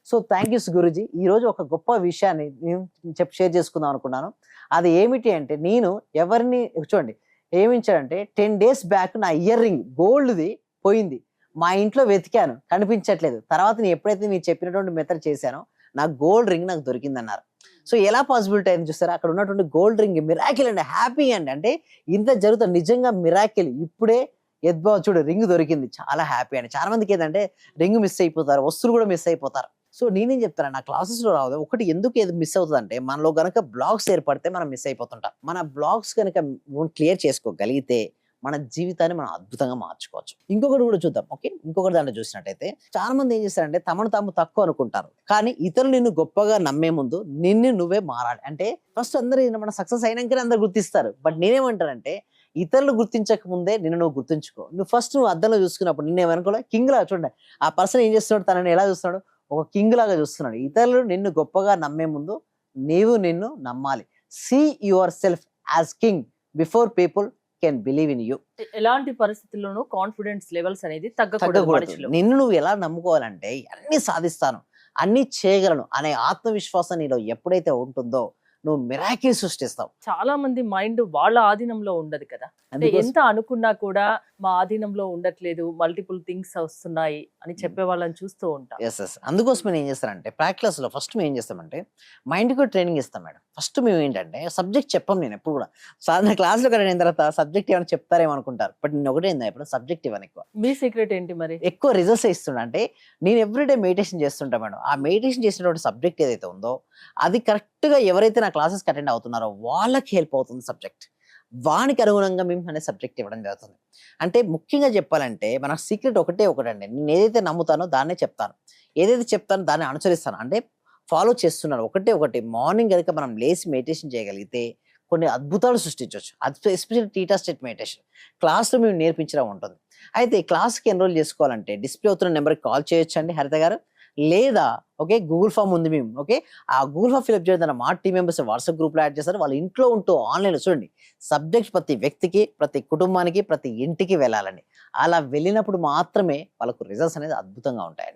So thank you Guruji. ఈరోజు ఒక గొప్ప విషయాన్ని నేను షేర్ చేసుకుందాం అనుకున్నాను. అది ఏమిటి అంటే నేను ఎవరిని చూడండి ఏమించాడంటే 10 డేస్ బ్యాక్ నా ఇయర్ రింగ్ గోల్డ్‌ది పోయింది. మా ఇంట్లో వెతికాను కనిపించట్లేదు. తర్వాత నేను ఎప్పుడైతే మీరు చెప్పినటువంటి మెథడ్ చేశానో నాకు గోల్డ్ రింగ్ నాకు దొరికిందన్నారు. సో ఎలా పాసిబిలిటీ అయింది చూసారా? అక్కడ ఉన్నటువంటి గోల్డ్ రింగ్ మిరాకిల్ అండి. హ్యాపీ అండి. అంటే ఇంత జరుగుతుంది నిజంగా మిరాకిల్. ఇప్పుడే యద్భావ చూడు రింగ్ దొరికింది. చాలా హ్యాపీ అండి. చాలా మందికి ఏంటంటే రింగ్ మిస్ అయిపోతారు. వస్తువులు కూడా మిస్ అయిపోతారు. సో నేనేం చెప్తాను నా క్లాసెస్‌లో రావదు. ఒకటి ఎందుకు ఏది మిస్ అవుతదంటే మనలో గనక బ్లాక్స్ ఏర్పడితే మనం మిస్ అయిపోతుంటాం. మన బ్లాక్స్ గనక క్లియర్ చేసుకోగలిగితే మన జీవితాన్ని మనం అద్భుతంగా మార్చుకోవచ్చు. ఇంకొకటి కూడా చూద్దాం. ఓకే. ఇంకొకటి దాంట్లో చూసినట్టయితే చాలా మంది ఏం చేస్తారంటే తమను తాము తక్కువ అనుకుంటారు. కానీ ఇతరులు నిన్ను గొప్పగా నమ్మే ముందు నిన్ను నువ్వే మారాలి. అంటే ఫస్ట్ అందరూ మన సక్సెస్ అయినాకనే అందరూ గుర్తిస్తారు. బట్ నేనేమంటానంటే ఇతరులు గుర్తించక ముందే నిన్ను నువ్వు గుర్తించుకో. నువ్వు అద్దంలో చూసుకున్నప్పుడు నిన్నేమనుకోలే కింగ్ లాగా చూడండి. ఆ పర్సన్ ఏం చేస్తున్నాడు తనని ఎలా చూస్తున్నాడు? ఒక కింగ్ లాగా చూస్తున్నాడు. ఇతరులు నిన్ను గొప్పగా నమ్మే ముందు నీవు నిన్ను నమ్మాలి. See yourself as king before people can believe in you. ఎలాంటి పరిస్థితుల్లోనూ కాన్ఫిడెన్స్ లెవెల్స్ అనేది తగ్గకూడదు మనిషిలో. నిన్ను నువ్వు ఎలా నమ్ముకోవాలంటే అన్ని సాధిస్తాను, అన్ని చేయగలను అనే ఆత్మవిశ్వాసం నీలో ఎప్పుడైతే ఉంటుందో నువ్వు మిరాకిల్ సృష్టిస్తావు. చాలా మంది మైండ్ వాళ్ళ ఆధీనంలో ఉండదు కదా. అంటే ఎంత అనుకున్నా కూడా మా ఆధీనంలో ఉండట్లేదు, మల్టిపుల్ థింగ్స్ వస్తున్నాయి అని చెప్పే వాళ్ళని చూస్తూ ఉంటాం. అందుకోసం నేను ఏం చేస్తానంటే ప్రాక్టీస్ లో ఫస్ట్ మేము ఏం చేస్తామంటే మైండ్ కు ట్రైనింగ్ ఇస్తాం మేడం. ఫస్ట్ మేము ఏంటంటే సబ్జెక్ట్ చెప్పాం. నేను ఎప్పుడు కూడా సాధారణ క్లాస్ లో అయిన తర్వాత సబ్జెక్ట్ ఏమైనా చెప్తారేమో అనుకుంటారు. బట్ నేను ఒకటే ఏందా ఇప్పుడు సబ్జెక్ట్ ఇవ్వను. ఎక్కువ మీ సీక్రెట్ ఏంటి మరి? ఎక్కువ రిజల్ట్స్ ఇస్తున్నా. అంటే నేను ఎవ్రీడే మెడిటేషన్ చేస్తుంటా మేడం. ఆ మెడిటేషన్ చేసినటువంటి సబ్జెక్ట్ ఏదైతే ఉందో అది కరెక్ట్ గా ఎవరైతే నా క్లాసెస్ అటెండ్ అవుతున్నారో వాళ్ళకి హెల్ప్ అవుతుంది సబ్జెక్ట్. వానికి అనుగుణంగా మేము అనే సబ్జెక్ట్ ఇవ్వడం జరుగుతుంది. అంటే ముఖ్యంగా చెప్పాలంటే మన సీక్రెట్ ఒకటండి. నేను ఏదైతే నమ్ముతానో దాన్నే చెప్తాను, ఏదైతే చెప్తానో దాన్ని అనుసరిస్తాను. అంటే ఫాలో చేస్తున్నాను. ఒకటి మార్నింగ్ కనుక మనం లేచి మెడిటేషన్ చేయగలిగితే కొన్ని అద్భుతాలు సృష్టించవచ్చు. అది ఎస్పెషల్లీ టీటా స్టేట్ మెడిటేషన్ క్లాస్లో మేము నేర్పించడం ఉంటుంది. అయితే క్లాస్కి ఎన్రోల్ చేసుకోవాలంటే డిస్ప్లే అవుతున్న నెంబర్కి కాల్ చేయొచ్చండి హరిత గారు. లేదా ఓకే గూగుల్ ఫామ్ ఉంది మేము. ఓకే ఆ గూగుల్ ఫామ్ ఫిల్అప్ చేయడం మా టీం మెంబర్స్ వాట్సాప్ గ్రూప్లో యాడ్ చేస్తారు. వాళ్ళ ఇంట్లో ఉంటూ ఆన్లైన్లో చూడండి సబ్జెక్ట్ ప్రతి వ్యక్తికి, ప్రతి కుటుంబానికి, ప్రతి ఇంటికి వెళ్ళాలండి. అలా వెళ్ళినప్పుడు మాత్రమే వాళ్ళకు రిజల్ట్స్ అనేది అద్భుతంగా ఉంటాయండి.